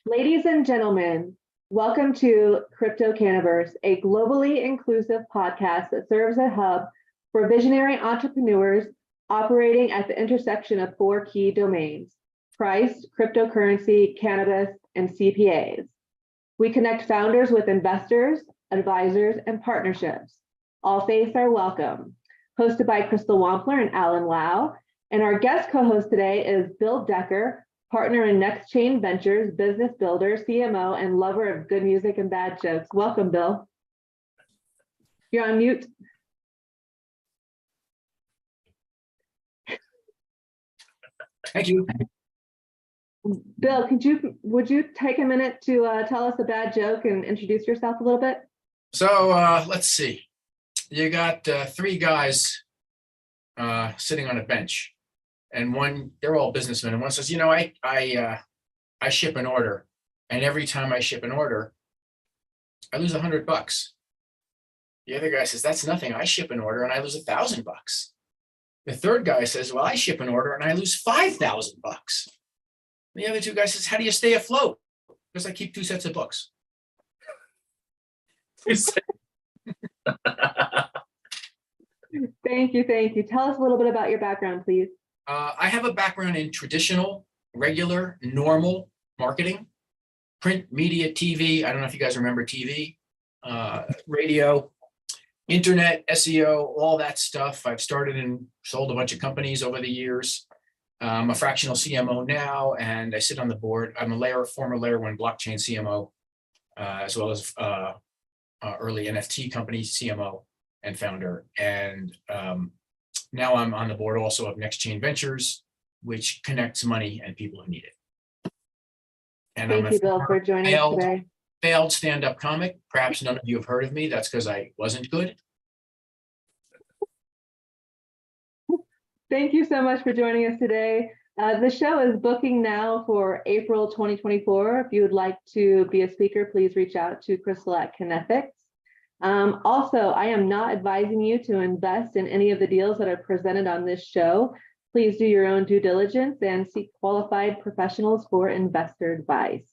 Ladies and gentlemen, welcome to CryptoCannaVerse, a globally inclusive podcast that serves a hub for visionary entrepreneurs operating at the intersection of four key domains: price, cryptocurrency, cannabis, and CPAs. We connect founders with investors, advisors, and partnerships. All faiths are welcome. Hosted by Crystal Wampler and Alan Lau. And our guest co-host today is Bill Decker, partner in Next Chain Ventures, business builder, CMO, and lover of good music and bad jokes. Welcome, Bill. You're on mute. Thank you. Bill, would you take a minute to tell us a bad joke and introduce yourself a little bit? So let's see. You got three guys sitting on a bench, and they're all businessmen, and one says, I ship an order, and every time I ship an order, I lose $100. The other guy says, that's nothing. I ship an order and I lose $1,000. The third guy says, well, I ship an order and I lose $5,000. The other two guys says, how do you stay afloat? Because I keep 2 sets of books. Thank you. Tell us a little bit about your background, please. I have a background in traditional, regular, normal marketing, print, media, TV. I don't know if you guys remember TV, radio, internet, SEO, all that stuff. I've started and sold a bunch of companies over the years. I'm a fractional CMO now, and I sit on the board. I'm a former layer 1 blockchain CMO, as well as early NFT company CMO and founder. And now I'm on the board also of Next Chain Ventures, which connects money and people who need it. And Thank you, Bill, for joining us today. Failed stand-up comic. Perhaps none of you have heard of me. That's because I wasn't good. Thank you so much for joining us today. The show is booking now for April 2024. If you would like to be a speaker, please reach out to Crystal at Kinetics. Also, I am not advising you to invest in any of the deals that are presented on this show. Please do your own due diligence and seek qualified professionals for investor advice.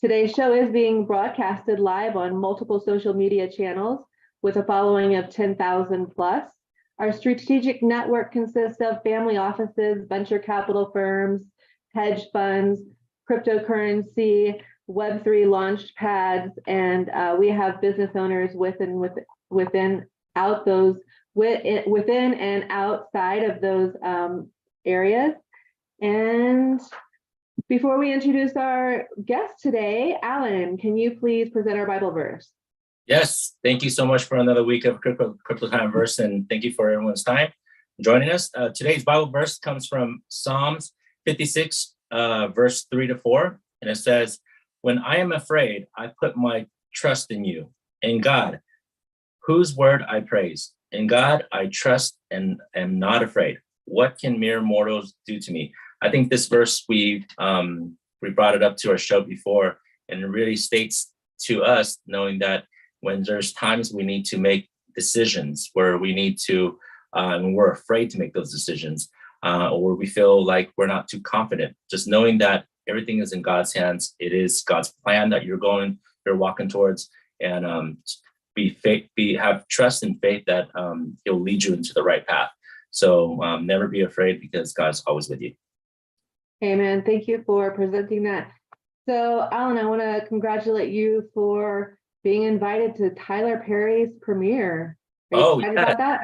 Today's show is being broadcasted live on multiple social media channels with a following of 10,000 plus. Our strategic network consists of family offices, venture capital firms, hedge funds, cryptocurrency, Web3 launch pads, and we have business owners within and outside of those areas. And before we introduce our guest today, Alan, can you please present our Bible verse? Yes, thank you so much for another week of CryptoCannaVerse, and thank you for everyone's time joining us. Today's Bible verse comes from Psalms 56, verse 3-4, and it says, "When I am afraid, I put my trust in you, in God, whose word I praise. In God I trust and am not afraid. What can mere mortals do to me?" I think this verse, we brought it up to our show before, and it really states to us, knowing that when there's times we need to make decisions where we need to, and we're afraid to make those decisions, or we feel like we're not too confident, just knowing that everything is in God's hands. It is God's plan that you're walking towards, and have trust and faith that He'll lead you into the right path. So never be afraid, because God's always with you. Amen. Thank you for presenting that. So, Alan, I want to congratulate you for being invited to Tyler Perry's premiere. Are you excited about that?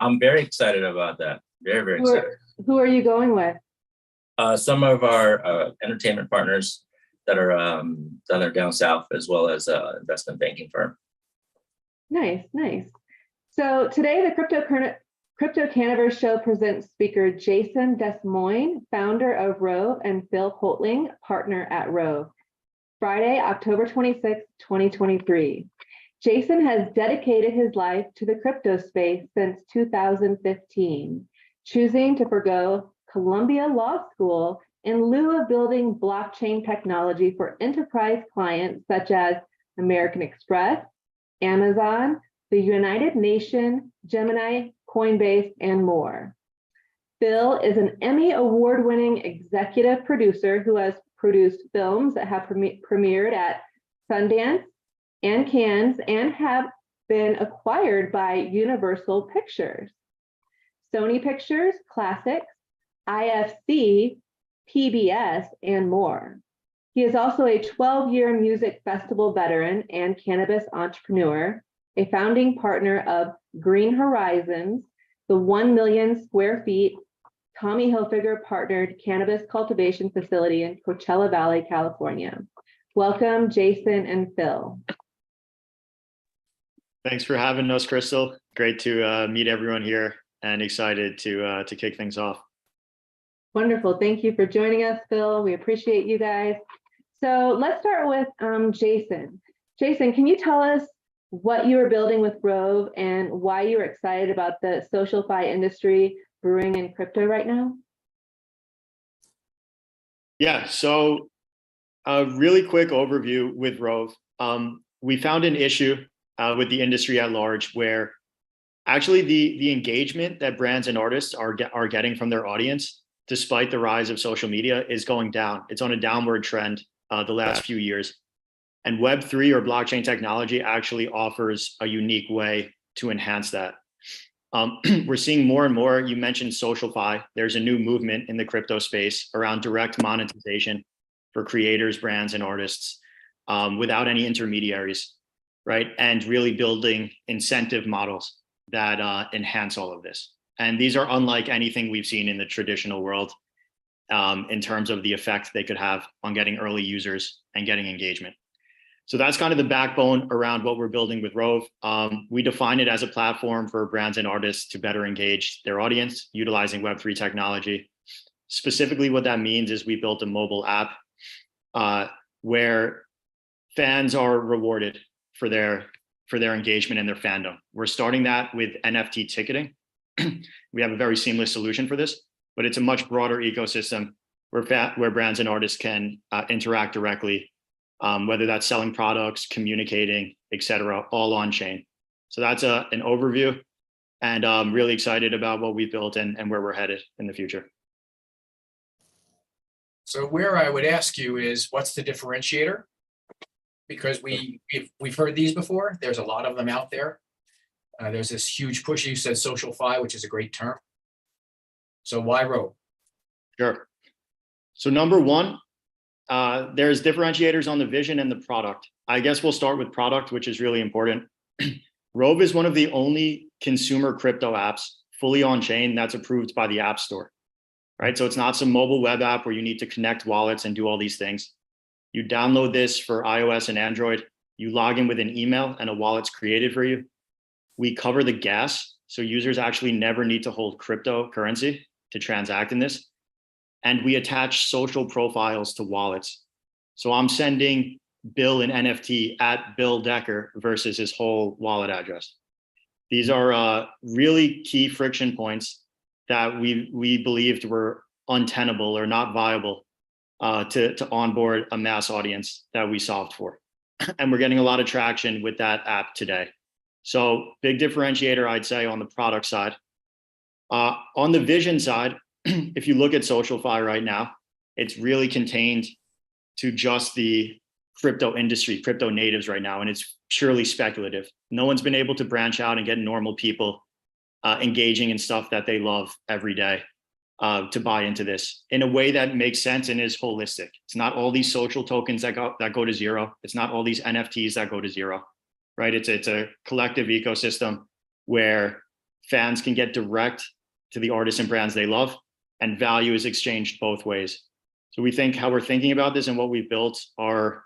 I'm very excited about that. Very, very excited. Who are you going with? Some of our entertainment partners that are down south, as well as an investment banking firm. Nice. So today, the CryptoCannaVerse show presents speaker Jason Des Moines, founder of ROVE, and Phil Holtling, partner at ROVE. Friday, October 26, 2023. Jason has dedicated his life to the crypto space since 2015, choosing to forgo Columbia Law School in lieu of building blockchain technology for enterprise clients such as American Express, Amazon, the United Nations, Gemini, Coinbase, and more. Phil is an Emmy Award-winning executive producer who has produced films that have premiered at Sundance and Cannes and have been acquired by Universal Pictures, Sony Pictures Classics, IFC, PBS, and more. He is also a 12-year music festival veteran and cannabis entrepreneur, a founding partner of Green Horizons, the 1 million square feet Tommy Hilfiger-partnered cannabis cultivation facility in Coachella Valley, California. Welcome, Jason and Phil. Thanks for having us, Crystal. Great to meet everyone here and excited to kick things off. Wonderful. Thank you for joining us, Phil. We appreciate you guys. So let's start with Jason. Jason, can you tell us what you are building with ROVE and why you're excited about the social-fi industry brewing in crypto right now? Yeah, so a really quick overview with ROVE. We found an issue with the industry at large where actually the engagement that brands and artists are getting from their audience, despite the rise of social media, is going down. It's on a downward trend the last few years. And Web3 or blockchain technology actually offers a unique way to enhance that. We're seeing more and more, you mentioned social-fi. There's a new movement in the crypto space around direct monetization for creators, brands, and artists without any intermediaries, right? And really building incentive models that enhance all of this. And these are unlike anything we've seen in the traditional world in terms of the effect they could have on getting early users and getting engagement. So that's kind of the backbone around what we're building with ROVE. We define it as a platform for brands and artists to better engage their audience utilizing Web3 technology. Specifically, what that means is we built a mobile app where fans are rewarded for their engagement and their fandom. We're starting that with NFT ticketing. We have a very seamless solution for this, but it's a much broader ecosystem where brands and artists can interact directly, whether that's selling products, communicating, et cetera, all on chain. So that's an overview, and I'm really excited about what we've built and where we're headed in the future. So where I would ask you is, what's the differentiator? Because we've heard these before. There's a lot of them out there. There's this huge push. You said social-fi, which is a great term. So why ROVE? Sure. So number one, there's differentiators on the vision and the product. I guess we'll start with product, which is really important. ROVE is one of the only consumer crypto apps fully on chain that's approved by the App Store, right? So it's not some mobile web app where you need to connect wallets and do all these things. You download this for iOS and Android. You log in with an email and a wallet's created for you. We cover the gas, so users actually never need to hold cryptocurrency to transact in this. And we attach social profiles to wallets. So I'm sending Bill an NFT at Bill Decker versus his whole wallet address. These are really key friction points that we believed were untenable or not viable to onboard a mass audience that we solved for. And we're getting a lot of traction with that app today. So big differentiator, I'd say, on the product side. On the vision side, if you look at social-fi right now, it's really contained to just the crypto industry, crypto natives right now, and it's purely speculative. No one's been able to branch out and get normal people engaging in stuff that they love every day to buy into this in a way that makes sense and is holistic. It's not all these social tokens that go to zero. It's not all these NFTs that go to zero, right? It's a collective ecosystem where fans can get direct to the artists and brands they love, and value is exchanged both ways. So we think how we're thinking about this and what we've built are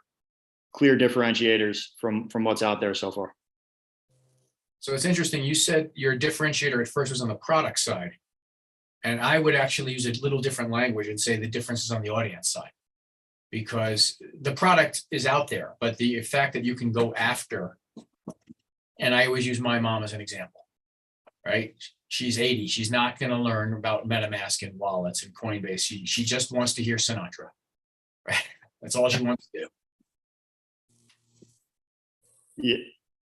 clear differentiators from what's out there so far. So it's interesting. You said your differentiator at first was on the product side. And I would actually use a little different language and say the difference is on the audience side. Because the product is out there, but the fact that you can go after, and I always use my mom as an example, right? She's 80. She's not going to learn about MetaMask and wallets and Coinbase. She just wants to hear Sinatra, right? That's all she wants to do. Yeah,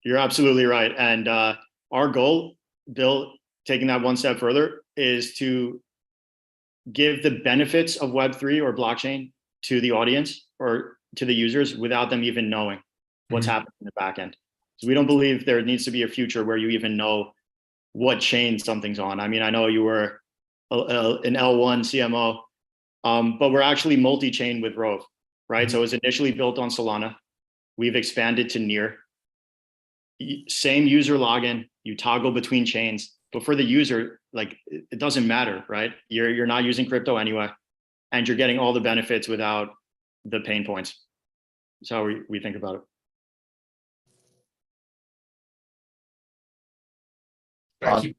you're absolutely right. And our goal, Bill, taking that one step further, is to give the benefits of Web3 or blockchain to the audience or to the users without them even knowing what's happening in the back end. So we don't believe there needs to be a future where you even know what chain something's on. I mean, I know you were an L1 CMO, but we're actually multi-chain with ROVE, right? So it was initially built on Solana. We've expanded to near. Same user login, you toggle between chains, but for the user, like it doesn't matter, right? You're not using crypto anyway, and you're getting all the benefits without the pain points. That's how we think about it.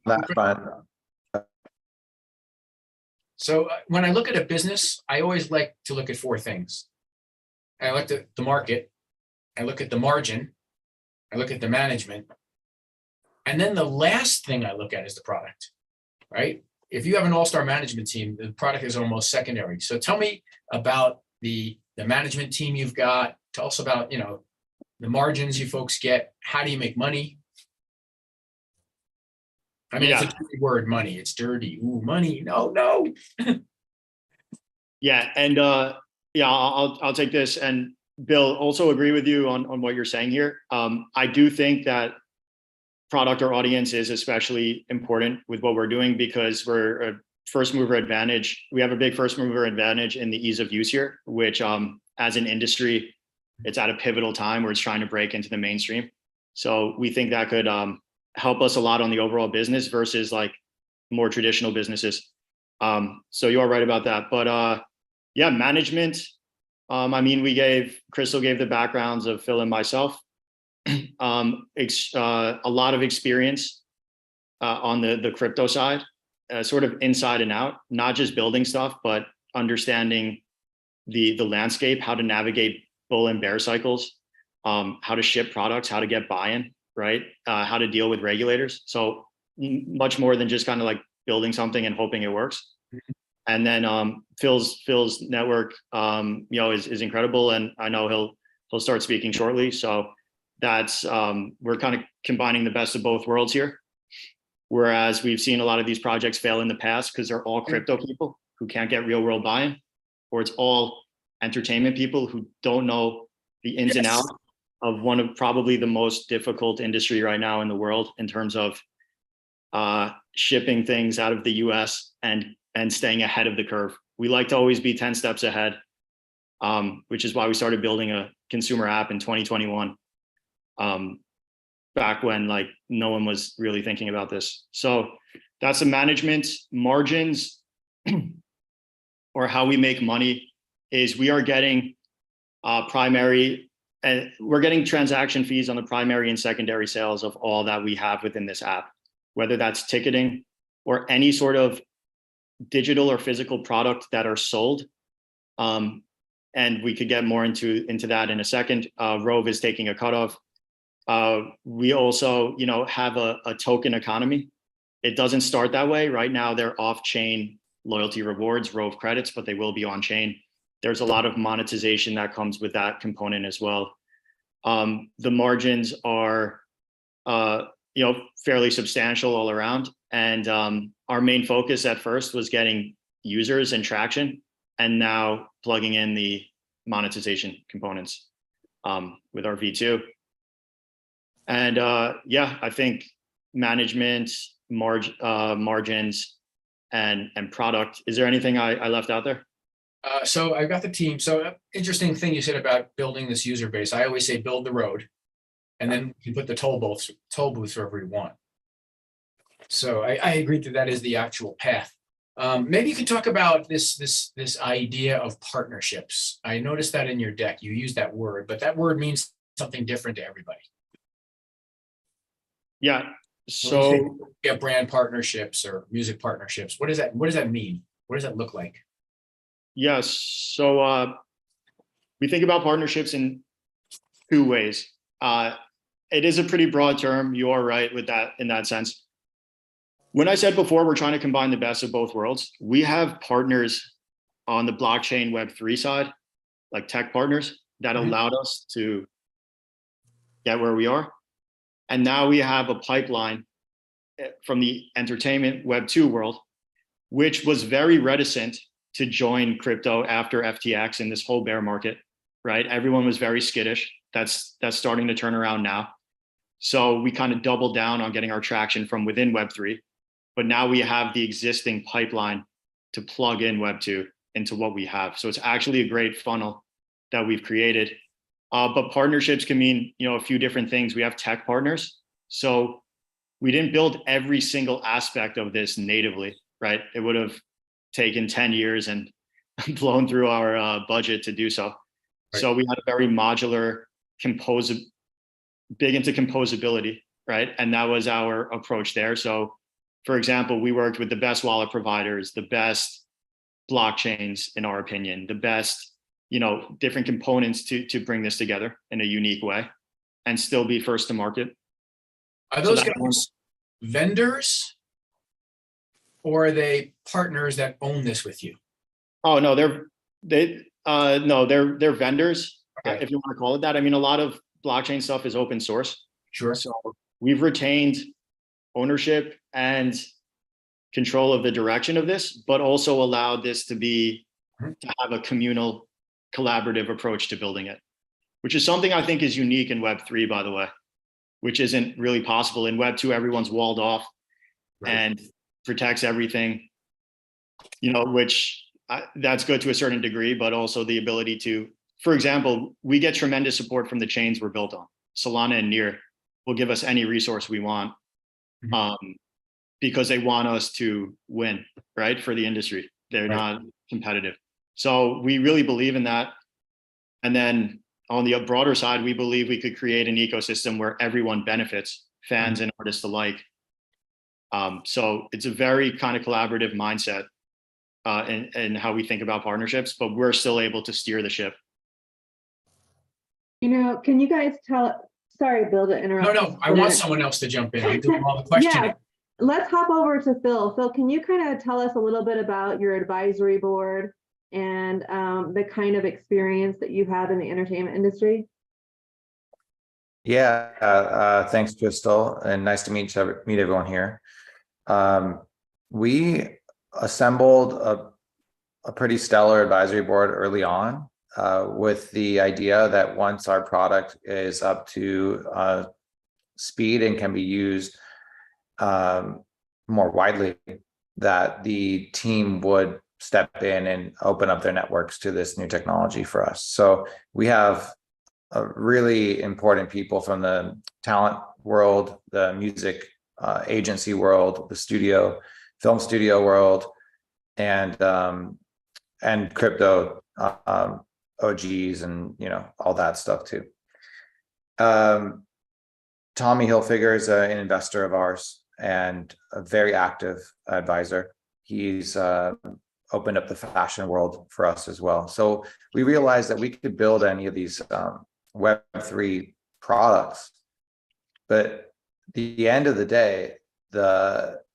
That's fine. So when I look at a business, I always like to look at four things. I look at the market, I look at the margin, I look at the management, and then the last thing I look at is the product, right? If you have an all-star management team, the product is almost secondary. So tell me about the management team you've got. Tell us about, you know, the margins you folks get. How do you make money? I mean, It's a dirty word, money. It's dirty. Ooh, money. No. Yeah, and I'll take this. And Bill, also agree with you on what you're saying here. I do think that product or audience is especially important with what we're doing because we're a first mover advantage. We have a big first mover advantage in the ease of use here, which as an industry, it's at a pivotal time where it's trying to break into the mainstream. So we think that could help us a lot on the overall business versus like more traditional businesses. So you are right about that. But yeah, management. I mean, Crystal gave the backgrounds of Phil and myself. A lot of experience on the crypto side, sort of inside and out, not just building stuff, but understanding the landscape, how to navigate bull and bear cycles, how to ship products, how to get buy-in, right? How to deal with regulators. So much more than just kind of like building something and hoping it works. And then Phil's network, you know, is incredible, and I know he'll start speaking shortly. So that's we're kind of combining the best of both worlds here. Whereas we've seen a lot of these projects fail in the past because they're all crypto people who can't get real world buy-in, or it's all entertainment people who don't know the ins and outs of one of probably the most difficult industry right now in the world in terms of shipping things out of the US and staying ahead of the curve. We like to always be 10 steps ahead, which is why we started building a consumer app in 2021, back when like no one was really thinking about this. So that's the management. Margins or how we make money is we are getting primary, and we're getting transaction fees on the primary and secondary sales of all that we have within this app, whether that's ticketing or any sort of digital or physical product that are sold. And we could get more into that in a second. ROVE is taking a cutoff. We also, you know, have a token economy. It doesn't start that way. Right now, they're off-chain loyalty rewards, ROVE credits, but they will be on-chain. There's a lot of monetization that comes with that component as well. The margins are, you know, fairly substantial all around. And our main focus at first was getting users and traction, and now plugging in the monetization components with our V2. And yeah, I think management, margins, and product. Is there anything I left out there? So I've got the team. So interesting thing you said about building this user base. I always say build the road, and then you put the toll booths wherever you want. So I agree that is the actual path. Maybe you could talk about this idea of partnerships. I noticed that in your deck, you use that word, but that word means something different to everybody. Yeah. So yeah, brand partnerships or music partnerships. What does that mean? What does that look like? Yes. So we think about partnerships in two ways. It is a pretty broad term. You are right with that in that sense. When I said before, we're trying to combine the best of both worlds. We have partners on the blockchain Web3 side, like tech partners that allowed us to get where we are. And now we have a pipeline from the entertainment Web2 world, which was very reticent to join crypto after FTX in this whole bear market, right? Everyone was very skittish. That's starting to turn around now. So we kind of doubled down on getting our traction from within Web3, but now we have the existing pipeline to plug in Web2 into what we have. So it's actually a great funnel that we've created. But partnerships can mean, a few different things. We have tech partners. So we didn't build every single aspect of this natively, right? It would have taken 10 years and blown through our budget to do so. Right. So we had a very modular, big into composability, right? And that was our approach there. So for example, we worked with the best wallet providers, the best blockchains, in our opinion, the best, different components to bring this together in a unique way and still be first to market. Are those guys vendors or are they partners that own this with you? Oh no, they're vendors, Okay. if you want to call it that. I mean, a lot of blockchain stuff is open source. Sure. So we've retained ownership and control of the direction of this, but also allowed this to have a communal, collaborative approach to building it, which is something I think is unique in Web3, by the way, which isn't really possible. In Web2, everyone's walled off and protects everything, which that's good to a certain degree, but also the ability to, for example, we get tremendous support from the chains we're built on. Solana and Near will give us any resource we want because they want us to win, right? For the industry. They're not competitive. So we really believe in that. And then on the broader side, we believe we could create an ecosystem where everyone benefits, fans and artists alike. So it's a very kind of collaborative mindset in how we think about partnerships, but we're still able to steer the ship. Can you guys sorry, Bill, to interrupt. No, I want someone else to jump in. I'm doing all the questioning. Yeah, let's hop over to Phil. Phil, can you kind of tell us a little bit about your advisory board and the kind of experience that you have in the entertainment industry? Yeah, thanks, Crystal, and nice to meet everyone here. We assembled a pretty stellar advisory board early on with the idea that once our product is up to speed and can be used more widely, that the team would step in and open up their networks to this new technology for us. So we have really important people from the talent world, the music agency world, the film studio world, and crypto OGs and all that stuff too. Tommy Hilfiger is an investor of ours and a very active advisor. He's opened up the fashion world for us as well. So we realized that we could build any of these Web3 products, but at the end of the day,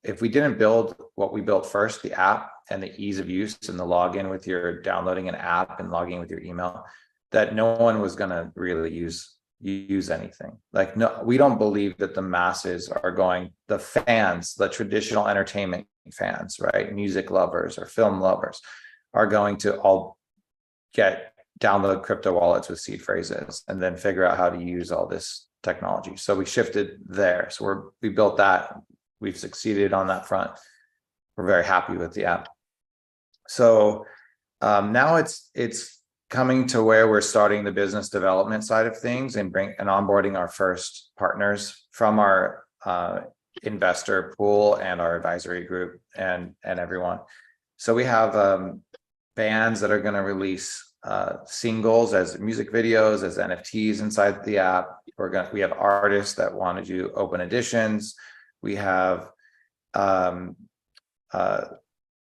if we didn't build what we built first, the app and the ease of use and the login with your downloading an app and logging with your email, that no one was going to really use anything. Like, no, we don't believe that the masses are the fans, the traditional entertainment fans, right? Music lovers or film lovers are going to all download crypto wallets with seed phrases and then figure out how to use all this technology. So we shifted there. So we built that. We've succeeded on that front. We're very happy with the app. So now it's coming to where we're starting the business development side of things and onboarding our first partners from our investor pool and our advisory group and everyone. So we have bands that are going to release singles as music videos, as NFTs inside the app. We have artists that want to do open editions. We have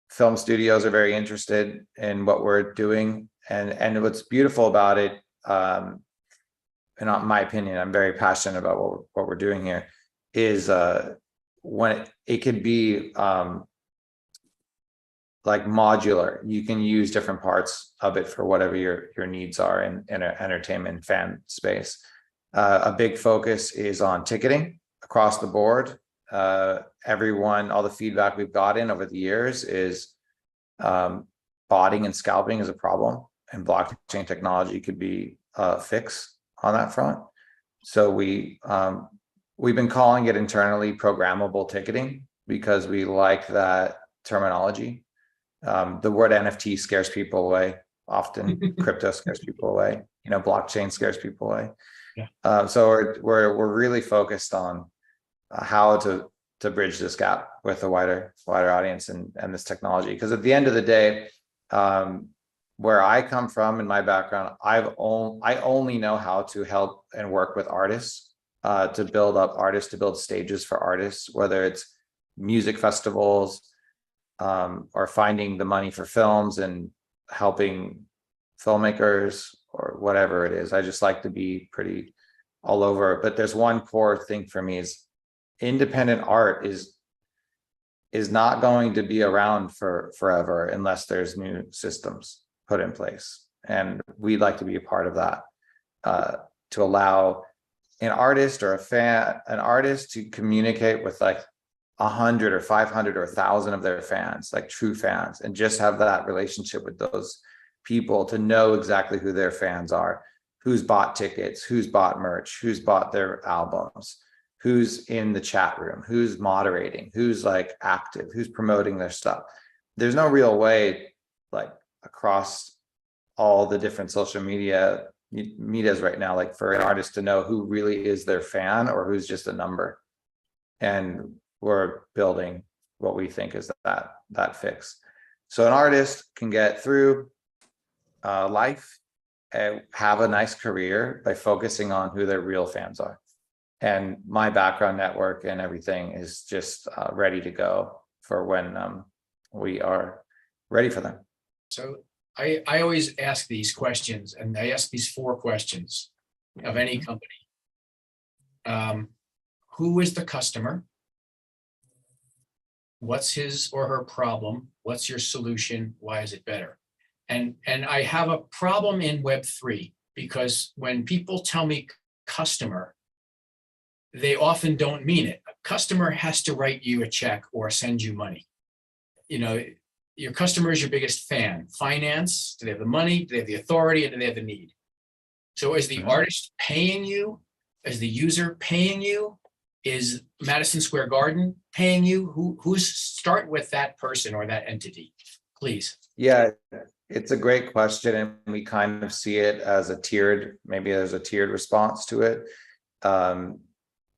film studios are very interested in what we're doing. And what's beautiful about it, and in my opinion, I'm very passionate about what we're doing here, is when it could be like modular. You can use different parts of it for whatever your needs are in an entertainment fan space. A big focus is on ticketing across the board. All the feedback we've gotten over the years is botting and scalping is a problem, and blockchain technology could be a fix on that front. So we've been calling it internally programmable ticketing because we like that terminology. The word NFT scares people away. Often crypto scares people away. Blockchain scares people away. Yeah. So we're really focused on how to bridge this gap with a wider audience and this technology. Because at the end of the day, where I come from in my background, I only know how to help and work with artists to build up artists, to build stages for artists, whether it's music festivals or finding the money for films and helping filmmakers or whatever it is. I just like to be pretty all over. But there's one core thing for me is independent art is not going to be around for forever unless there's new systems put in place. And we'd like to be a part of that to allow an artist or an artist to communicate with like 100 or 500 or 1,000 of their fans, like true fans, and just have that relationship with those people to know exactly who their fans are, who's bought tickets, who's bought merch, who's bought their albums, who's in the chat room, who's moderating, who's like active, who's promoting their stuff. There's no real way like across all the different social medias right now, like for an artist to know who really is their fan or who's just a number. And we're building what we think is that fix. So an artist can get through life and have a nice career by focusing on who their real fans are. And my background network and everything is just ready to go for when we are ready for them. So I always ask these questions, and I ask these 4 questions of any company. Who is the customer? What's his or her problem? What's your solution? Why is it better? And I have a problem in Web3 because when people tell me customer, they often don't mean it. A customer has to write you a check or send you money. Your customer is your biggest fan. Finance, do they have the money? Do they have the authority? And do they have the need? So is the artist paying you? Is the user paying you? Is Madison Square Garden paying you? Who's start with that person or that entity, please? Yeah, it's a great question, and we kind of see it as maybe there's a tiered response to it.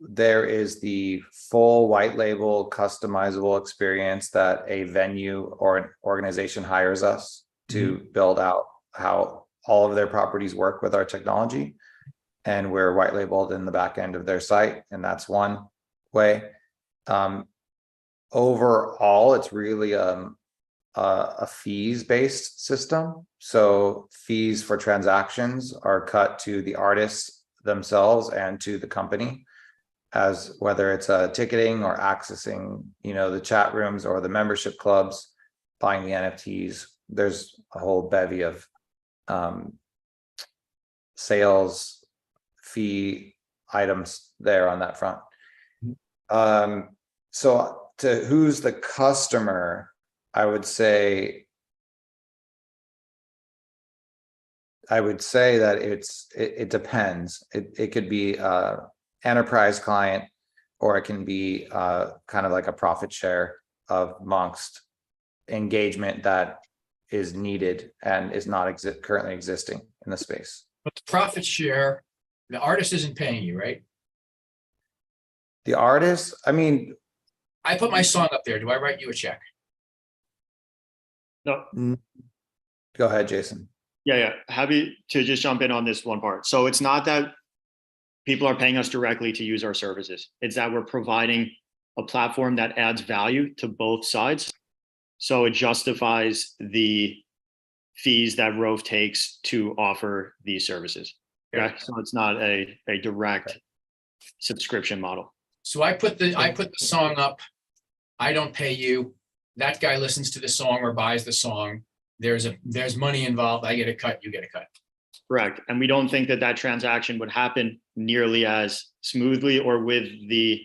There is the full white label customizable experience that a venue or an organization hires us to build out how all of their properties work with our technology. And we're white labeled in the back end of their site. And that's one way. Overall, it's really a fees-based system. So fees for transactions are cut to the artists themselves and to the company, as whether it's ticketing or accessing, the chat rooms or the membership clubs, buying the NFTs. There's a whole bevy of sales fee items there on that front. So to who's the customer, I would say that it depends. It could be enterprise client, or it can be kind of like a profit share amongst engagement that is needed and is not currently existing in the space. But the profit share, the artist isn't paying you, right? The artist, I put my song up there. Do I write you a check? No. Go ahead, Jason. Yeah. Happy to just jump in on this one part. So it's not that people are paying us directly to use our services. It's that we're providing a platform that adds value to both sides. So it justifies the fees that ROVE takes to offer these services. Okay? So it's not a direct subscription model. So I put the song up. I don't pay you. That guy listens to the song or buys the song. There's money involved. I get a cut. You get a cut. Correct. And we don't think that transaction would happen nearly as smoothly or with the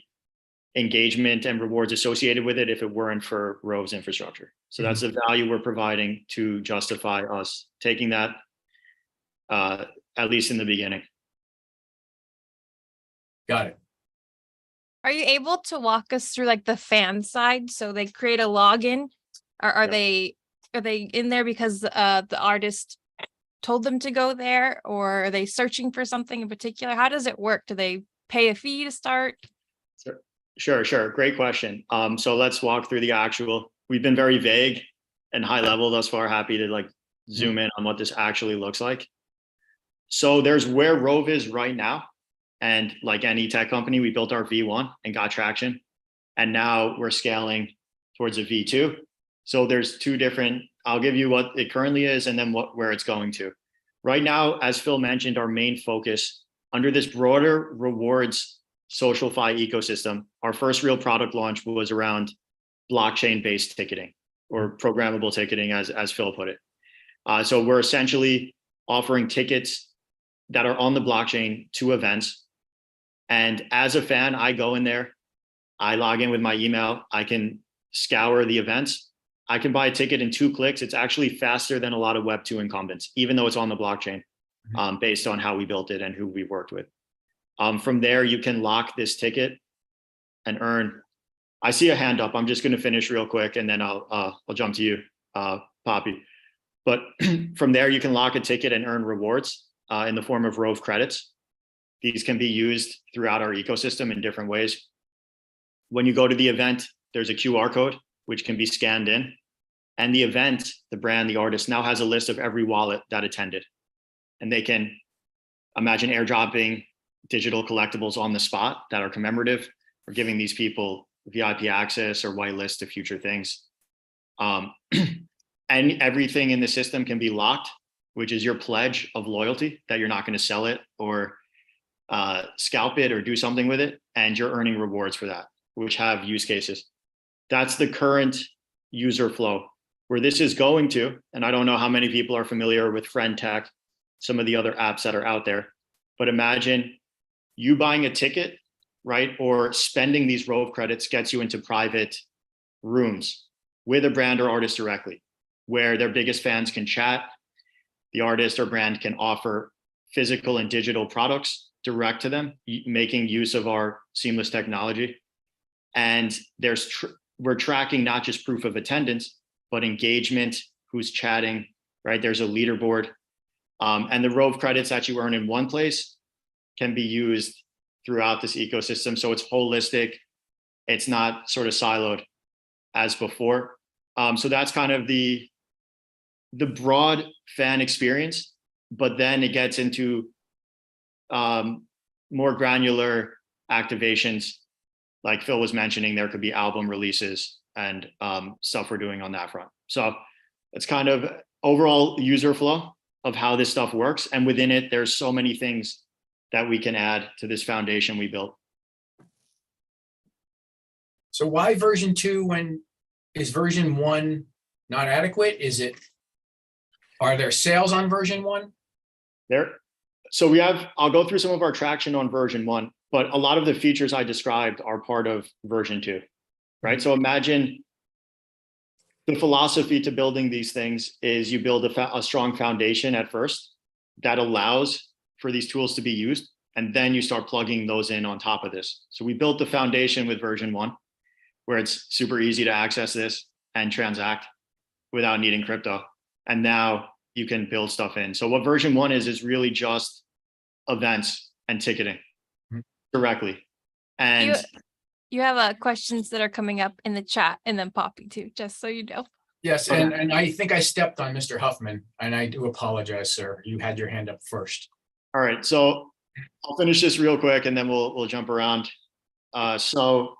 engagement and rewards associated with it if it weren't for ROVE's infrastructure. So that's the value we're providing to justify us taking that, at least in the beginning. Got it. Are you able to walk us through like the fan side? So they create a login. Are Yeah. they in there because the artist told them to go there, or are they searching for something in particular? How does it work? Do they pay a fee to start? Sure. Great question. So let's walk through the actual. We've been very vague and high level thus far. Happy to like zoom in on what this actually looks like. So there's where ROVE is right now. And like any tech company, we built our V1 and got traction. And now we're scaling towards a V2. So there's two different, I'll give you what it currently is and then where it's going to. Right now, as Phil mentioned, our main focus under this broader rewards SocialFi ecosystem, our first real product launch was around blockchain-based ticketing or programmable ticketing, as Phil put it. So we're essentially offering tickets that are on the blockchain to events. And as a fan, I go in there, I log in with my email, I can scour the events. I can buy a ticket in 2 clicks. It's actually faster than a lot of Web2 incumbents, even though it's on the blockchain, based on how we built it and who we worked with. From there, you can lock this ticket and earn. I see a hand up. I'm just going to finish real quick, and then I'll jump to you, Poppy. But from there, you can lock a ticket and earn rewards in the form of ROVE credits. These can be used throughout our ecosystem in different ways. When you go to the event, there's a QR code, which can be scanned in. And the event, the brand, the artist now has a list of every wallet that attended. And they can imagine airdropping digital collectibles on the spot that are commemorative, or giving these people VIP access or whitelist to future things. And everything in the system can be locked, which is your pledge of loyalty that you're not going to sell it or scalp it or do something with it. And you're earning rewards for that, which have use cases. That's the current user flow. Where this is going to, and I don't know how many people are familiar with Friend Tech, some of the other apps that are out there, but imagine you buying a ticket, right? Or spending these ROVE credits gets you into private rooms with a brand or artist directly, where their biggest fans can chat. The artist or brand can offer physical and digital products direct to them, making use of our seamless technology. And we're tracking not just proof of attendance, but engagement, who's chatting, right? There's a leaderboard. And the ROVE credits that you earn in one place can be used throughout this ecosystem. So it's holistic. It's not sort of siloed as before. So that's kind of the broad fan experience, but then it gets into more granular activations. Like Phil was mentioning, there could be album releases and stuff we're doing on that front. So it's kind of overall user flow of how this stuff works. And within it, there's so many things that we can add to this foundation we built. So why version 2 when is version 1 not adequate? Are there sales on version 1? So I'll go through some of our traction on version 1, but a lot of the features I described are part of version 2, right? So imagine the philosophy to building these things is you build a strong foundation at first that allows for these tools to be used, and then you start plugging those in on top of this. So we built the foundation with version 1, where it's super easy to access this and transact without needing crypto. And now you can build stuff in. So what version 1 is really just events and ticketing directly. And you have questions that are coming up in the chat, and then Poppy too, just so you know. Yes, Okay. and I think I stepped on Mr. Huffman, and I do apologize, sir. You had your hand up first. All right, so I'll finish this real quick and then we'll jump around. So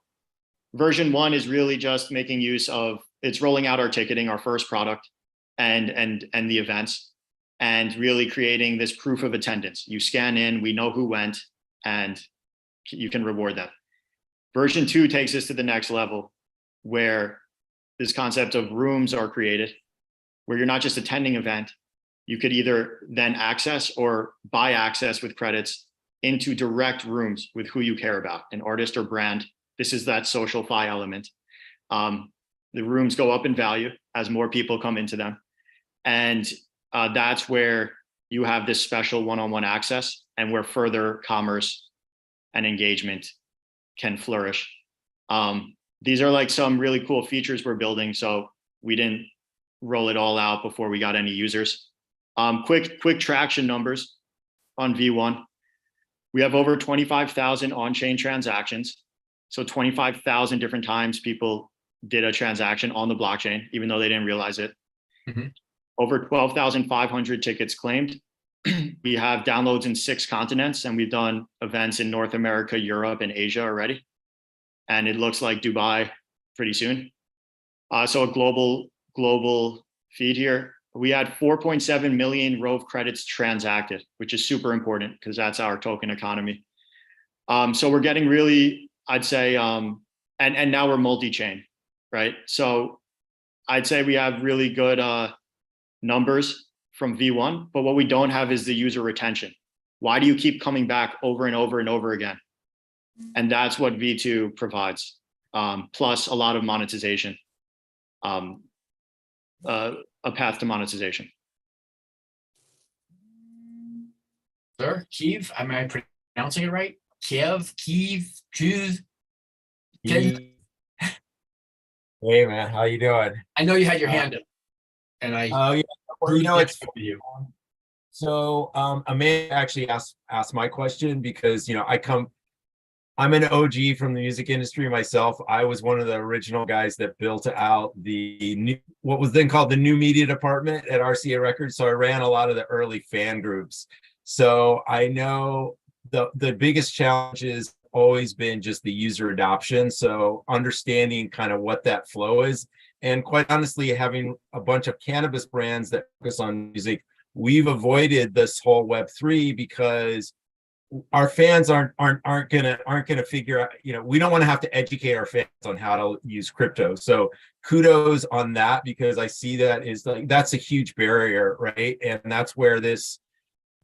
version 1 is really just making use of, it's rolling out our ticketing, our first product, and the events, and really creating this proof of attendance. You scan in, we know who went, and you can reward them. Version 2 takes us to the next level, where this concept of rooms are created, where you're not just attending an event, you could either then access or buy access with credits into direct rooms with who you care about, an artist or brand. This is that SocialFi element. The the rooms go up in value as more people come into them. And that's where you have this special one-on-one access and where further commerce and engagement can flourish. These are like some really cool features we're building. So we didn't roll it all out before we got any users. Quick traction numbers on V1. We have over 25,000 on-chain transactions. So 25,000 different times people did a transaction on the blockchain, even though they didn't realize it. Mhm. Over 12,500 tickets claimed. We have downloads in 6 continents, and we've done events in North America, Europe, and Asia already. And it looks like Dubai pretty soon. So a global feed here. We had 4.7 million ROVE credits transacted, which is super important because that's our token economy. So we're getting really, I'd say, and now we're multi-chain, right? So I'd say we have really good numbers from V1, but what we don't have is the user retention. Why do you keep coming back over and over and over again? And that's what V2 provides, plus a lot of monetization, a path to monetization. Sir, Kev, am I pronouncing it right? Kev. Hey man, how you doing? I know you had your hand up, and I. Oh yeah, well, you know it's for you. so Amanda actually asked my question because I'm an OG from the music industry myself. I was one of the original guys that built out what was then called the new media department at RCA Records. So I ran a lot of the early fan groups. So I know the biggest challenge has always been just the user adoption. So understanding kind of what that flow is. And quite honestly, having a bunch of cannabis brands that focus on music, we've avoided this whole Web3 because our fans aren't gonna figure out, we don't want to have to educate our fans on how to use crypto. So kudos on that, because I see that is like, that's a huge barrier, right? And that's where this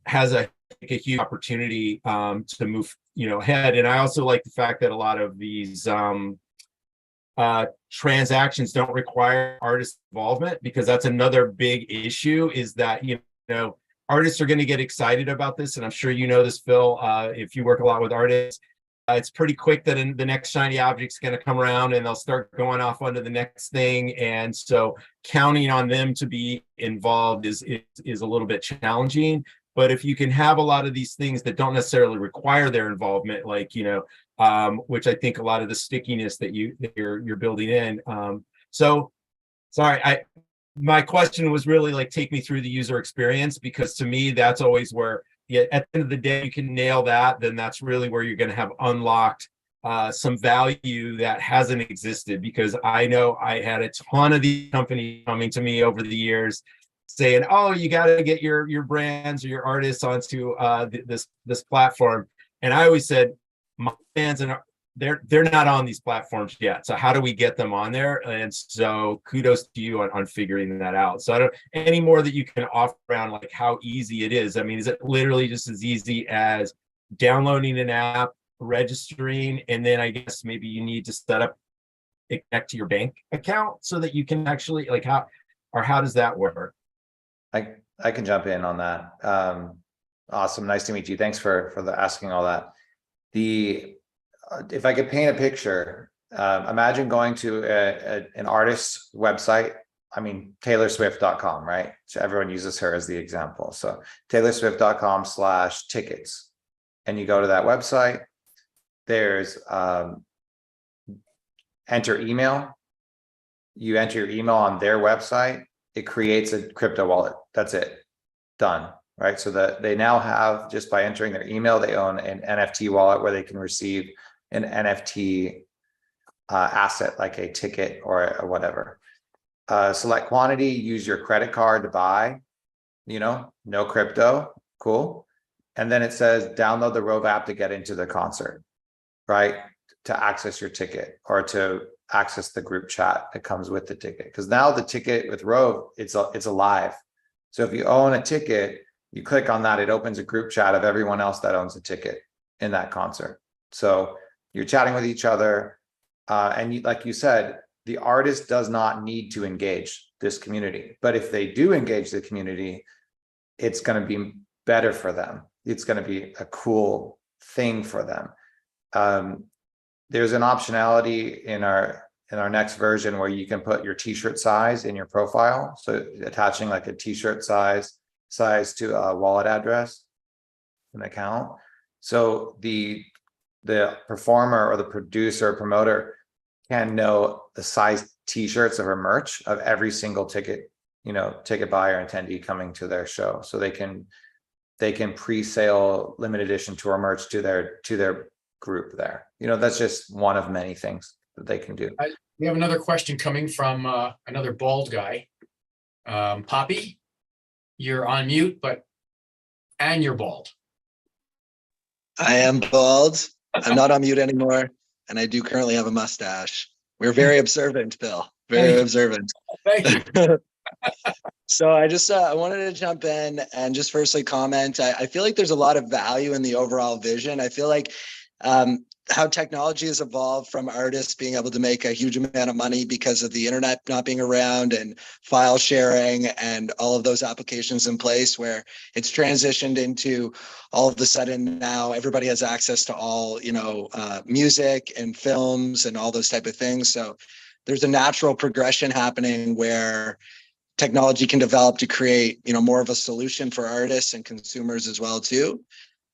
has a huge opportunity to move ahead. And I also like the fact that a lot of these transactions don't require artist involvement, because that's another big issue, is that artists are going to get excited about this. And I'm sure you know this, Phil, if you work a lot with artists, it's pretty quick that the next shiny object's going to come around and they'll start going off onto the next thing. And so counting on them to be involved is a little bit challenging. But if you can have a lot of these things that don't necessarily require their involvement, like, which I think a lot of the stickiness that you're building in. So sorry, my question was really like, take me through the user experience, because to me, that's always where, at the end of the day, you can nail that, then that's really where you're going to have unlocked some value that hasn't existed. Because I know I had a ton of these companies coming to me over the years saying, oh, you got to get your brands or your artists onto this platform. And I always said, my fans and they're not on these platforms yet. So how do we get them on there? And so kudos to you on figuring that out. So I don't any more that you can offer around like how easy it is. I mean, is it literally just as easy as downloading an app, registering, and then I guess maybe you need to set up connect to your bank account so that you can actually how does that work? I can jump in on that. Awesome. Nice to meet you. Thanks for asking all that. If I could paint a picture, imagine going to an artist's website. I mean, TaylorSwift.com, right? So everyone uses her as the example. So TaylorSwift.com/tickets. And you go to that website. There's enter email. You enter your email on their website. It creates a crypto wallet. That's it. Done. Right. So that they now have, just by entering their email, they own an NFT wallet where they can receive an NFT asset like a ticket or whatever. Select quantity, use your credit card to buy, no crypto. Cool. And then it says download the ROVE app to get into the concert, right? To access your ticket or to access the group chat that comes with the ticket. Because now the ticket with ROVE, it's alive. So if you own a ticket, you click on that, it opens a group chat of everyone else that owns a ticket in that concert. So you're chatting with each other. And like you said, the artist does not need to engage this community. But if they do engage the community, it's going to be better for them. It's going to be a cool thing for them. There's an optionality in our next version where you can put your t-shirt size in your profile. So attaching like a t-shirt size to a wallet address, an account. So the performer or the producer or promoter can know the size t-shirts of her merch of every single ticket buyer and attendee coming to their show. So they can pre-sale limited edition tour merch to their group there. That's just one of many things that they can do. We have another question coming from another bald guy. Poppy, you're on mute, and you're bald. I am bald. I'm not on mute anymore. And I do currently have a mustache. We're very observant, Bill. Very observant. Thank you. So I just I wanted to jump in and just firstly comment. I feel like there's a lot of value in the overall vision. I feel like how technology has evolved from artists being able to make a huge amount of money because of the internet not being around and file sharing and all of those applications in place, where it's transitioned into all of a sudden now everybody has access to all, music and films and all those type of things. So there's a natural progression happening where technology can develop to create, more of a solution for artists and consumers as well too.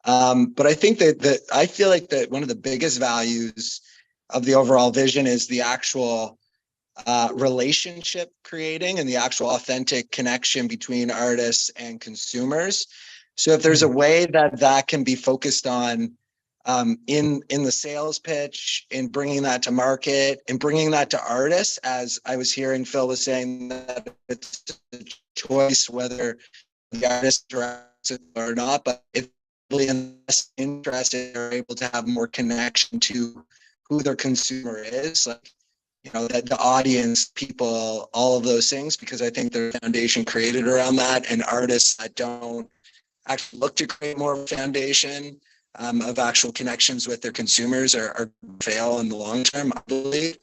But I think that I feel like that one of the biggest values of the overall vision is the actual relationship creating and the actual authentic connection between artists and consumers. So if there's a way that can be focused on in the sales pitch, in bringing that to market and bringing that to artists, as I was hearing Phil was saying that it's a choice whether the artist or not, but if in less interested are able to have more connection to who their consumer is, like that the audience, people, all of those things, because I think there's a foundation created around that, and artists that don't actually look to create more of a foundation of actual connections with their consumers are fail in the long term, I believe.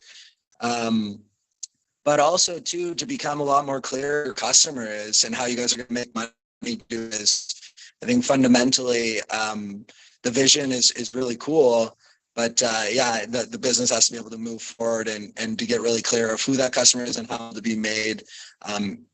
But also too, to become a lot more clear who your customer is and how you guys are going to make money do this. I think fundamentally, the vision is really cool, but the business has to be able to move forward and to get really clear of who that customer is and how to be made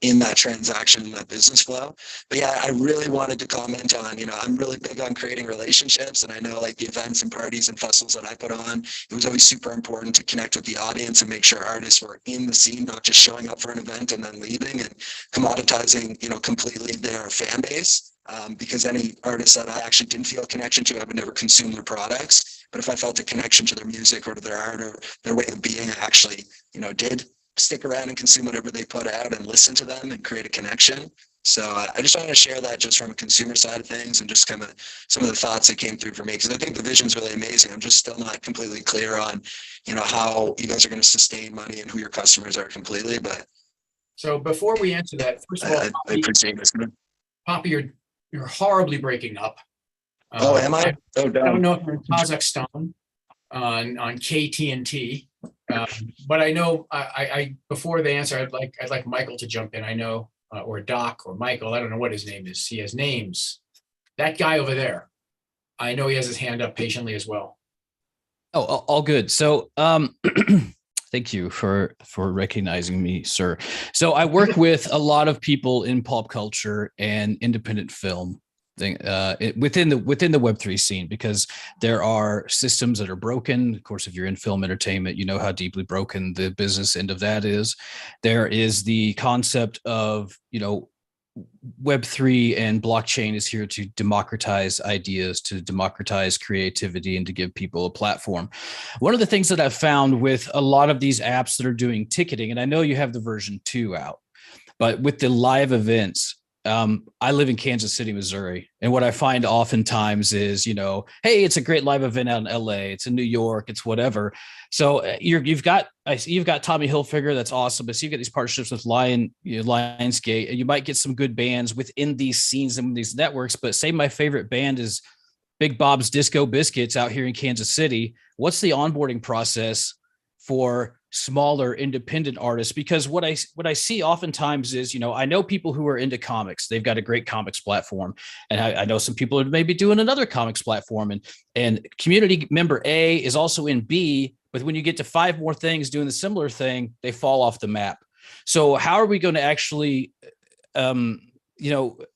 in that transaction, in that business flow. But yeah, I really wanted to comment on, I'm really big on creating relationships, and I know like the events and parties and festivals that I put on, it was always super important to connect with the audience and make sure artists were in the scene, not just showing up for an event and then leaving and commoditizing, completely their fan base. Because any artist that I actually didn't feel a connection to, I would never consume their products. But if I felt a connection to their music or to their art or their way of being, I actually, did stick around and consume whatever they put out and listen to them and create a connection. So I just wanted to share that just from a consumer side of things and just kind of some of the thoughts that came through for me, because I think the vision is really amazing. I'm just still not completely clear on, how you guys are going to sustain money and who your customers are completely. But so before we answer that, first of all, I appreciate this. Poppy, you're horribly breaking up. Oh, am I? Oh, I don't know if you're in Kazakhstan on KTNT, but I know I before the answer, I'd like Michael to jump in. I know, or Doc or Michael. I don't know what his name is. He has names. That guy over there, I know he has his hand up patiently as well. Oh, all good. So, thank you for recognizing me, sir. So I work with a lot of people in pop culture and independent film thing within the Web3 scene, because there are systems that are broken. Of course, if you're in film entertainment, you know how deeply broken the business end of that is. There is the concept of, Web3 and blockchain is here to democratize ideas, to democratize creativity, and to give people a platform. One of the things that I've found with a lot of these apps that are doing ticketing, and I know you have the version 2 out, but with the live events, I live in Kansas City, Missouri. And what I find oftentimes is, hey, it's a great live event out in LA. It's in New York. It's whatever. So you've got Tommy Hilfiger. That's awesome. But so you've got these partnerships with Lionsgate, and you might get some good bands within these scenes and these networks. But say my favorite band is Big Bob's Disco Biscuits out here in Kansas City. What's the onboarding process for smaller independent artists? Because what I see oftentimes is, I know people who are into comics, they've got a great comics platform. And I know some people are maybe doing another comics platform, and community member A is also in B, but when you get to 5 more things doing the similar thing, they fall off the map. So how are we going to actually,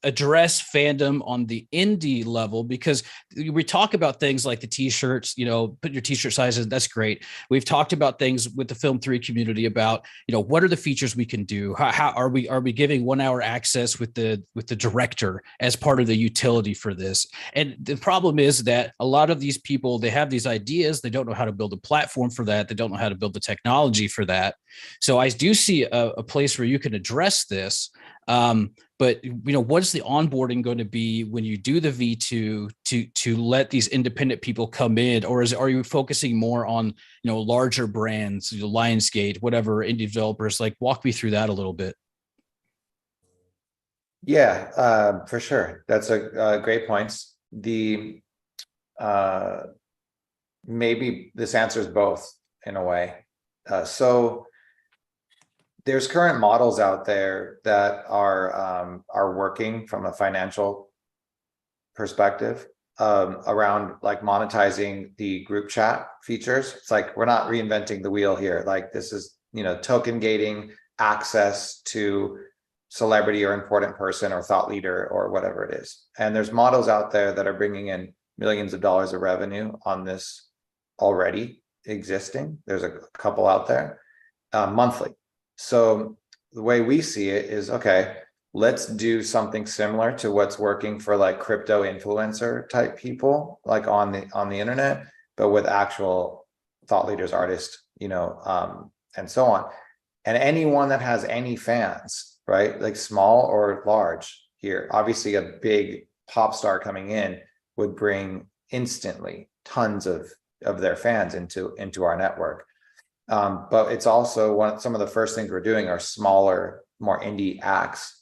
address fandom on the indie level? Because we talk about things like the t-shirts, put your t-shirt sizes. That's great. We've talked about things with the Film 3 community about, what are the features we can do? How are we giving 1 hour access with the director as part of the utility for this? And the problem is that a lot of these people, they have these ideas. They don't know how to build a platform for that. They don't know how to build the technology for that. So I do see a place where you can address this. But what is the onboarding going to be when you do the V2 to let these independent people come in, or are you focusing more on larger brands, Lionsgate, whatever, indie developers? Like, walk me through that a little bit. Yeah, for sure. That's a great points. The maybe this answers both in a way. So there's current models out there that are working from a financial perspective around like monetizing the group chat features. It's like, we're not reinventing the wheel here. Like, this is, token gating access to celebrity or important person or thought leader or whatever it is. And there's models out there that are bringing in millions of dollars of revenue on this already existing. There's a couple out there monthly. So the way we see it is, okay, let's do something similar to what's working for like crypto influencer type people, like on the internet, but with actual thought leaders, artists, and so on. And anyone that has any fans, right, like small or large here, obviously a big pop star coming in would bring instantly tons of their fans into our network. But it's also some of the first things we're doing are smaller, more indie acts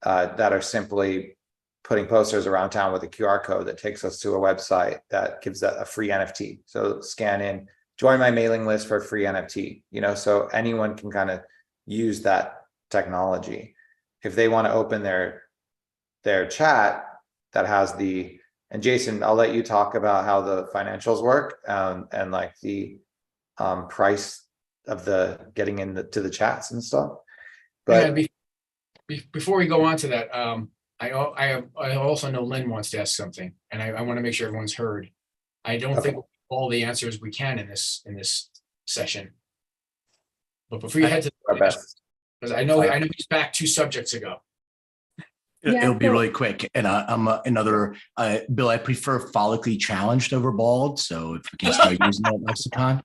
that are simply putting posters around town with a QR code that takes us to a website that gives that a free NFT. So scan in, join my mailing list for a free NFT, so anyone can kind of use that technology. If they want to open their chat that has and Jason, I'll let you talk about how the financials work and like the price of the getting to the chats and stuff. But before we go on to that, I also know Lynn wants to ask something, and I want to make sure everyone's heard. I don't think all the answers we can in this session. But before you head to our best, because I know he's back 2 subjects ago. It'll be really quick. And I'm another Bill. I prefer follically challenged over bald. So if we can start using that lexicon.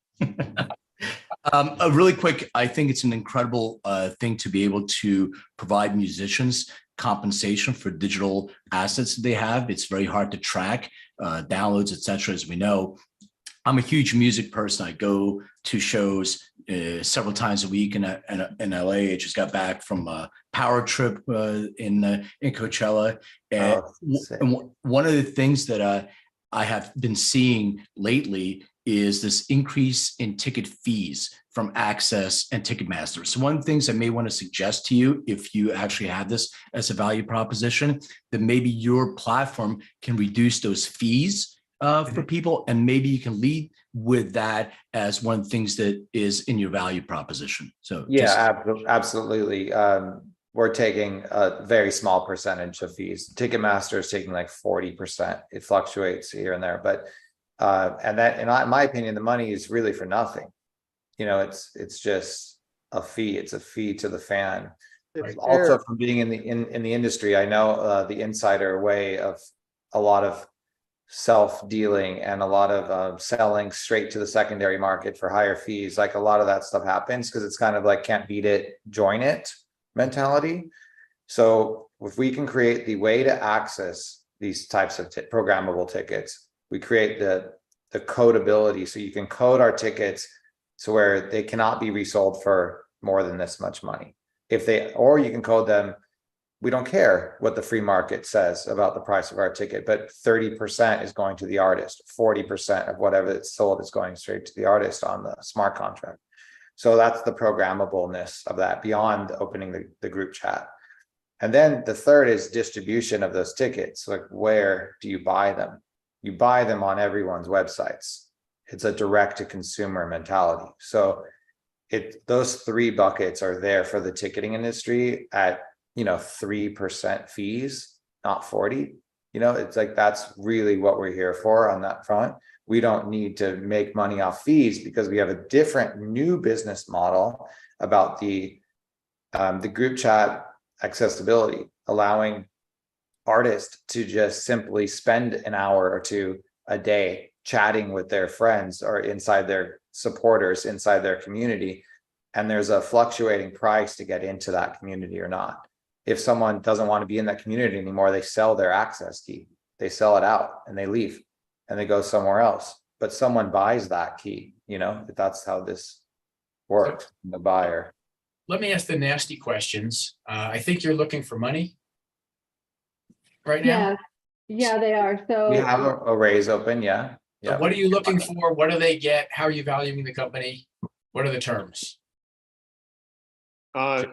Really quick, I think it's an incredible thing to be able to provide musicians compensation for digital assets that they have. It's very hard to track downloads, etc. As we know, I'm a huge music person. I go to shows several times a week in LA. I just got back from a power trip in Coachella, and one of the things that I have been seeing lately is this increase in ticket fees from Access and Ticketmaster. So one of the things I may want to suggest to you, if you actually have this as a value proposition, that maybe your platform can reduce those fees for people, and maybe you can lead with that as one of the things that is in your value proposition. So yeah, absolutely. We're taking a very small percentage of fees. Ticketmaster is taking like 40%. It fluctuates here and there, but and that, in my opinion, the money is really for nothing. It's just a fee. It's a fee to the fan. Also, from being in the industry, I know the insider way of a lot of self-dealing and a lot of selling straight to the secondary market for higher fees. Like, a lot of that stuff happens because it's kind of like can't beat it, join it mentality. So if we can create the way to access these types of programmable tickets, we create the codability, so you can code our tickets so where they cannot be resold for more than this much money. Or you can code them, we don't care what the free market says about the price of our ticket, but 30% is going to the artist, 40% of whatever it's sold is going straight to the artist on the smart contract. So that's the programmableness of that beyond opening the group chat. And then the third is distribution of those tickets. Like, where do you buy them? You buy them on everyone's websites. It's a direct to consumer mentality. So those three buckets are there for the ticketing industry at, 3% fees, not 40. It's like, that's really what we're here for on that front. We don't need to make money off fees because we have a different new business model about the group chat accessibility, allowing artists to just simply spend an hour or two a day chatting with their friends or inside their supporters inside their community. And there's a fluctuating price to get into that community or not. If someone doesn't want to be in that community anymore, they sell their access key, they sell it out and they leave and they go somewhere else. But someone buys that key, that's how this works, the buyer. Let me ask the nasty questions. I think you're looking for money right now. Yeah, they are. So We have a raise open, yeah. So what are you looking for? What do they get? How are you valuing the company? What are the terms?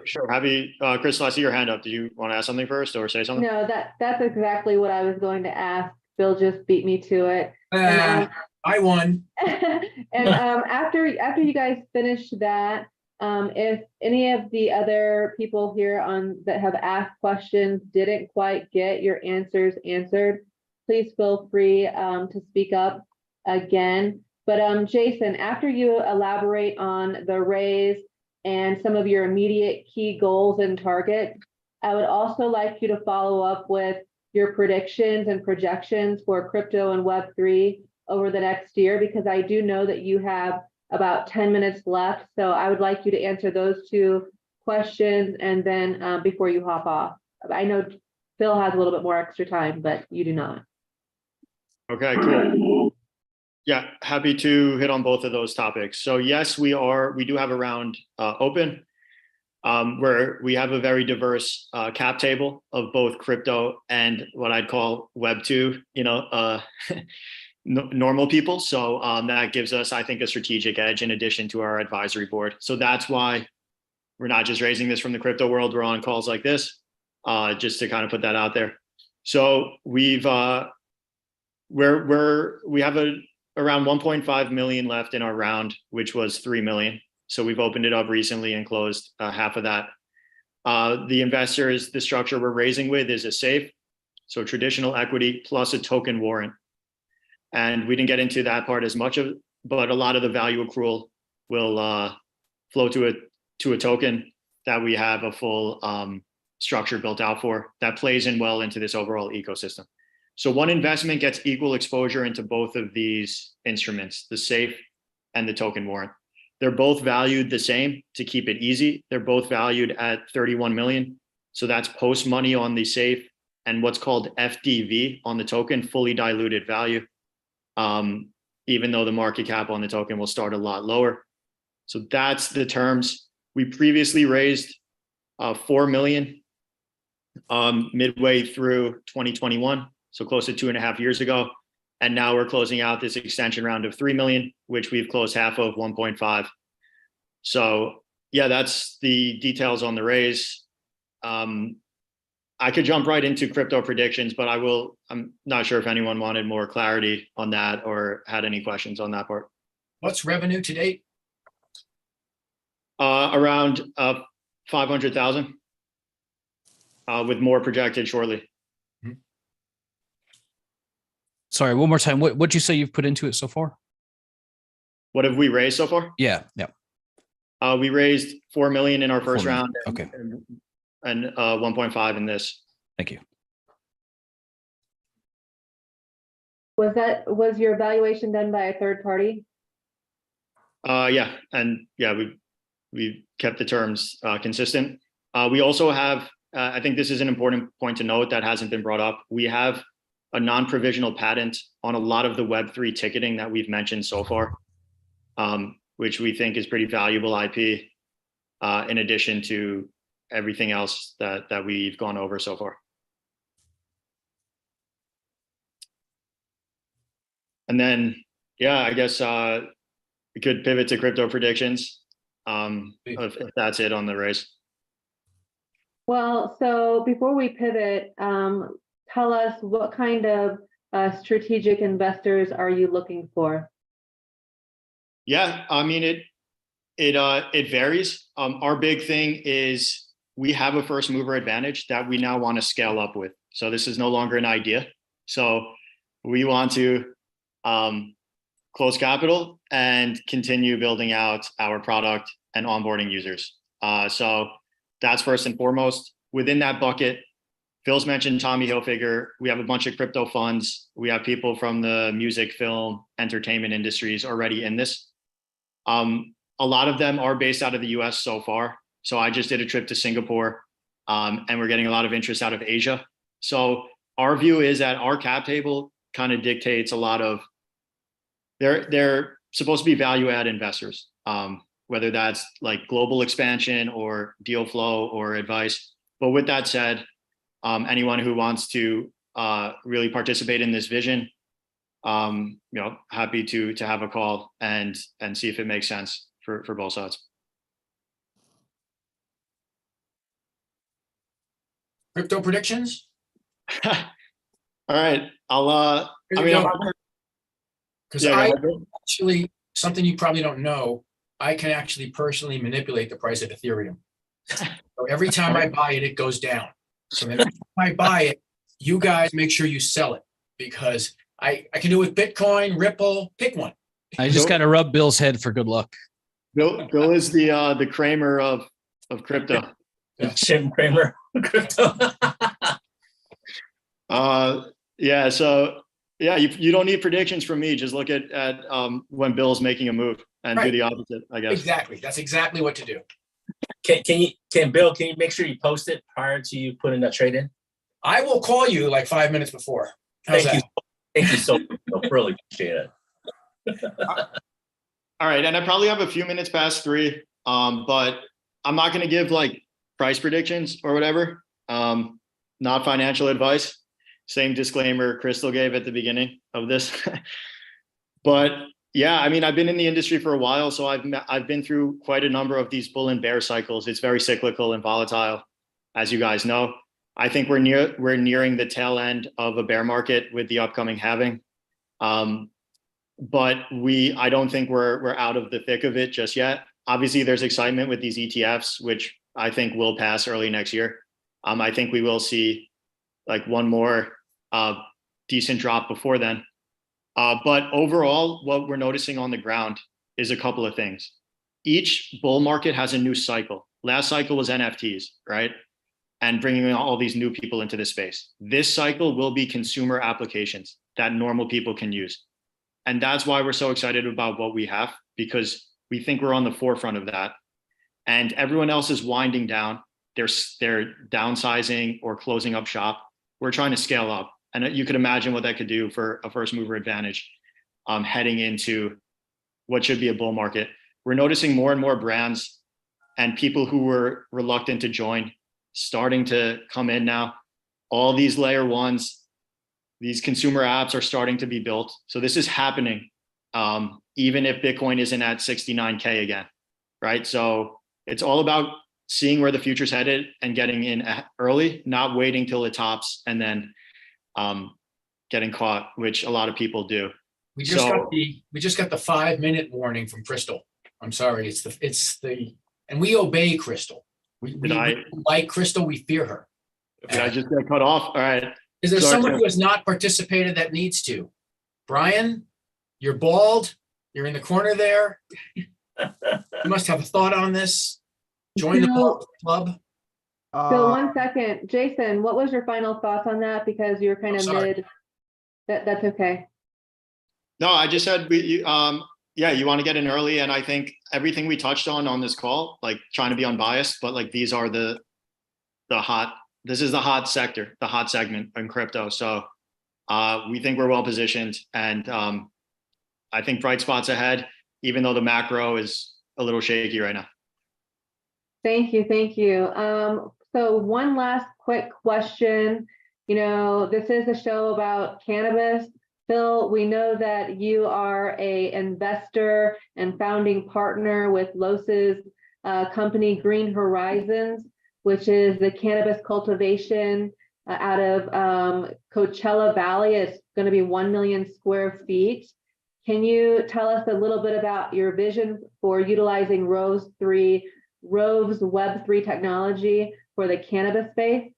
Sure. Crystal, I see your hand up. Do you want to ask something first or say something? no, that's exactly what I was going to ask. Bill just beat me to it. I won. And after you guys finish that, if any of the other people here that have asked questions didn't quite get your answers answered, please feel free to speak up again. But Jason, after you elaborate on the raise and some of your immediate key goals and targets, I would also like you to follow up with your predictions and projections for crypto and Web3 over the next year, because I do know that you have about 10 minutes left. So I would like you to answer those two questions and then before you hop off. I know Phil has a little bit more extra time, but you do not. Okay, cool. Yeah, happy to hit on both of those topics. So yes, we do have a round open where we have a very diverse cap table of both crypto and what I'd call Web 2, normal people. So that gives us, I think, a strategic edge in addition to our advisory board. So that's why we're not just raising this from the crypto world. We're on calls like this, just to kind of put that out there. So we have around 1.5 million left in our round, which was 3 million. So we've opened it up recently and closed half of that. The investors, the structure we're raising with is a SAFE, so traditional equity plus a token warrant. And we didn't get into that part as much but a lot of the value accrual will flow to a token that we have a full structure built out for that plays in well into this overall ecosystem. So one investment gets equal exposure into both of these instruments, the SAFE and the token warrant. They're both valued the same to keep it easy. They're both valued at 31 million. So that's post money on the SAFE and what's called FDV on the token, fully diluted value. Even though the market cap on the token will start a lot lower. So that's the terms. We previously raised 4 million midway through 2021. So close to 2.5 years ago. And now we're closing out this extension round of 3 million, which we've closed half of 1.5. So yeah, that's the details on the raise. I could jump right into crypto predictions, but I'm not sure if anyone wanted more clarity on that or had any questions on that part. What's revenue to date? Around 500,000 with more projected shortly. Sorry, one more time. What'd you say you've put into it so far? What have we raised so far? Yeah. We raised 4 million in our first 4 million. round. Okay. And 1.5 in this. Thank you. Was your evaluation done by a third party? Yeah, and yeah, we've kept the terms consistent. We also have, I think this is an important point to note that hasn't been brought up. We have a non-provisional patent on a lot of the Web3 ticketing that we've mentioned so far, which we think is pretty valuable IP, in addition to everything else that we've gone over so far. And then, yeah, I guess we could pivot to crypto predictions. if that's it on the raise. Well, so before we pivot, tell us what kind of strategic investors are you looking for? Yeah, I mean, it varies. Our big thing is we have a first mover advantage that we now want to scale up with. So this is no longer an idea. So we want to close capital and continue building out our product and onboarding users. So that's first and foremost. Within that bucket, Phil's mentioned Tommy Hilfiger. We have a bunch of crypto funds. We have people from the music, film, entertainment industries already in this. A lot of them are based out of the US so far. So I just did a trip to Singapore, and we're getting a lot of interest out of Asia. So our view is that our cap table kind of dictates a lot of, they're supposed to be value add investors, whether that's like global expansion or deal flow or advice. But with that said, anyone who wants to really participate in this vision, happy to have a call and see if it makes sense for both sides. Crypto predictions? All right, I'll Because yeah, I go ahead. actually, something you probably don't know, I can actually personally manipulate the price of Ethereum. So every time I buy it, it goes down. So then every time I buy it, you guys make sure you sell it, because I can do it with Bitcoin, Ripple, pick one. I just got to rub Bill's head for good luck. Bill is the Kramer of crypto. Jim Cramer, crypto. Yeah, so yeah, you don't need predictions from me. Just look at when Bill's making a move and do the opposite, I guess. Exactly. That's exactly what to do. Bill, can you make sure you post it prior to you putting that trade in? I will call you like 5 minutes before. How's Thank you. that? Thank you so much. Really appreciate it. All right, and I probably have a few minutes past 3, but I'm not going to give like price predictions or whatever. Not financial advice. Same disclaimer Crystal gave at the beginning of this. But yeah, I mean, I've been in the industry for a while, so I've been through quite a number of these bull and bear cycles. It's very cyclical and volatile, as you guys know. I think we're nearing the tail end of a bear market with the upcoming halving. But I don't think we're out of the thick of it just yet. Obviously, there's excitement with these ETFs, which I think will pass early next year. I think we will see like one more decent drop before then. But overall, what we're noticing on the ground is a couple of things. Each bull market has a new cycle. Last cycle was NFTs, right? And bringing all these new people into this space. This cycle will be consumer applications that normal people can use. And that's why we're so excited about what we have, because we think we're on the forefront of that. And everyone else is winding down. They're downsizing or closing up shop. We're trying to scale up. And you could imagine what that could do for a first mover advantage heading into what should be a bull market. We're noticing more and more brands and people who were reluctant to join starting to come in now. All these layer ones, these consumer apps are starting to be built. So this is happening, even if Bitcoin isn't at 69K again, right? So it's all about seeing where the future's headed and getting in early, not waiting till it tops and then getting caught, which a lot of people do. We just got the 5-minute warning from Crystal. I'm sorry, and we obey Crystal. We like Crystal, we fear her. Did I just get cut off? All right. Is there Sorry. someone who has not participated that needs to? Brian, you're bald. You're in the corner there. You must have a thought on this. Join the bald club. So 1 second, Jason, what was your final thoughts on that? Because you're kind of sorry. mid. That's okay. No, I just said you want to get in early, and I think everything we touched on this call, like trying to be unbiased, but like these are this is the hot sector, the hot segment in crypto. So we think we're well positioned, and I think bright spots ahead, even though the macro is a little shaky right now. Thank you. So one last quick question. This is a show about cannabis. Phil, we know that you are an investor and founding partner with Los's company Green Horizons, which is the cannabis cultivation out of Coachella Valley. It's going to be 1 million square feet. Can you tell us a little bit about your vision for utilizing ROVE's Web3 technology for the cannabis space?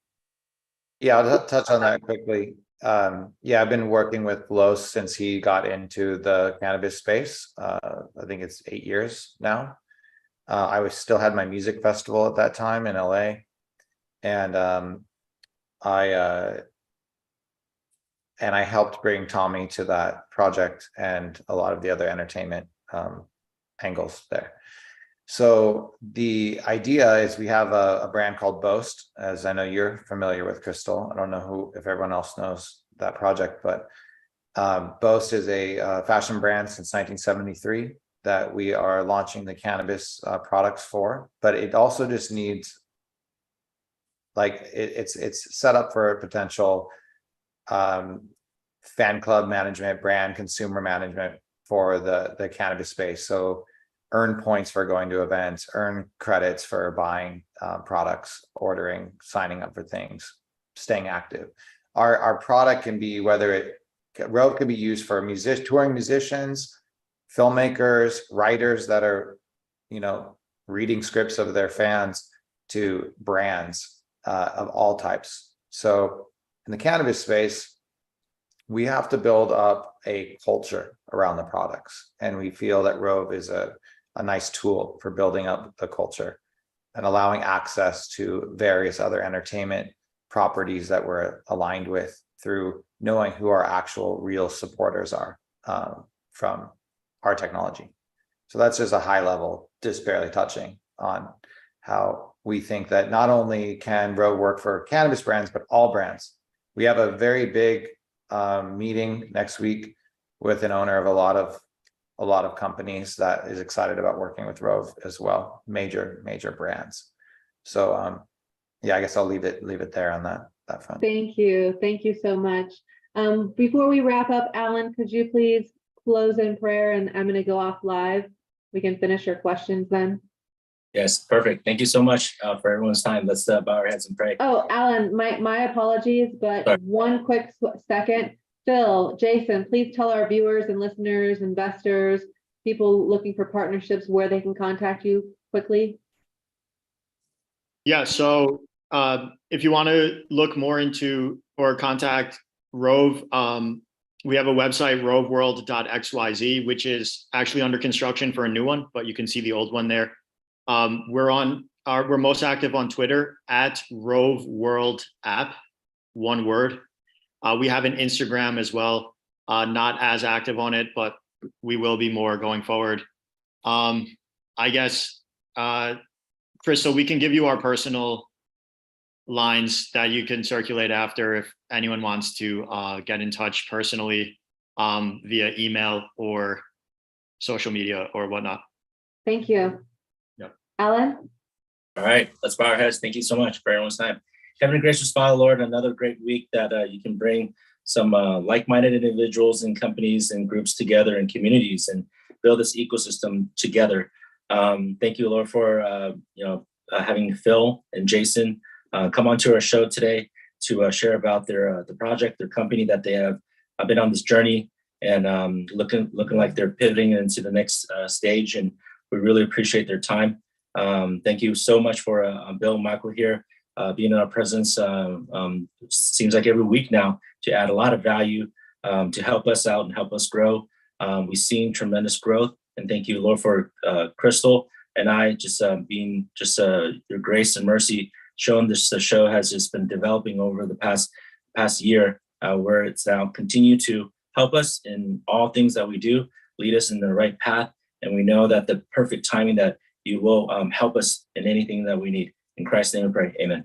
Yeah, I'll touch on that quickly. Yeah, I've been working with Los since he got into the cannabis space. I think it's 8 years now. I still had my music festival at that time in LA, and I helped bring Tommy to that project and a lot of the other entertainment angles there. So the idea is we have a brand called Boast, as I know you're familiar with, Crystal. I don't know if everyone else knows that project, but Boast is a fashion brand since 1973 that we are launching the cannabis products for, but it also just needs, like, it's set up for a potential fan club management, brand consumer management for the cannabis space. So earn points for going to events, earn credits for buying products, ordering, signing up for things, staying active. Our product can be, ROVE can be used for touring musicians, filmmakers, writers that are, reading scripts of their fans, to brands of all types. So in the cannabis space, we have to build up a culture around the products. And we feel that ROVE is a nice tool for building up the culture and allowing access to various other entertainment properties that we're aligned with through knowing who our actual real supporters are from our technology. So that's just a high level, just barely touching on how we think that not only can ROVE work for cannabis brands, but all brands. We have a very big meeting next week with an owner of a lot of companies that is excited about working with ROVE as well, major brands. So yeah, I guess I'll leave it there on that front. Thank you so much. Before we wrap up, Alan, could you please close in prayer, and I'm going to go off live. We can finish your questions then. Yes, perfect. Thank you so much for everyone's time. Let's bow our heads and pray. Oh, Alan, my apologies, but Sorry. one quick second. Phil, Jason, please tell our viewers and listeners, investors, people looking for partnerships, where they can contact you quickly. Yeah, so if you want to look more into or contact ROVE, we have a website, roveworld.xyz, which is actually under construction for a new one, but you can see the old one there. We're most active on Twitter at ROVE World App, one word. We have an Instagram as well, not as active on it, but we will be more going forward. I guess, Crystal, we can give you our personal lines that you can circulate after if anyone wants to get in touch personally via email or social media or whatnot. Thank you. Yep. Alan? All right, let's bow our heads. Thank you so much for everyone's time. Heavenly gracious Father, Lord, another great week that you can bring some like-minded individuals and companies and groups together and communities and build this ecosystem together. Thank you, Lord, for having Phil and Jason come onto our show today to share about the project, their company that they have been on this journey and looking like they're pivoting into the next stage. And we really appreciate their time. Thank you so much for Bill and Michael here being in our presence. Seems like every week now to add a lot of value to help us out and help us grow. We've seen tremendous growth, and thank you, Lord, for Crystal and I just being your grace and mercy shown. The show has just been developing over the past year, where it's now continue to help us in all things that we do, lead us in the right path, and we know that the perfect timing that you will help us in anything that we need. In Christ's name we pray, amen.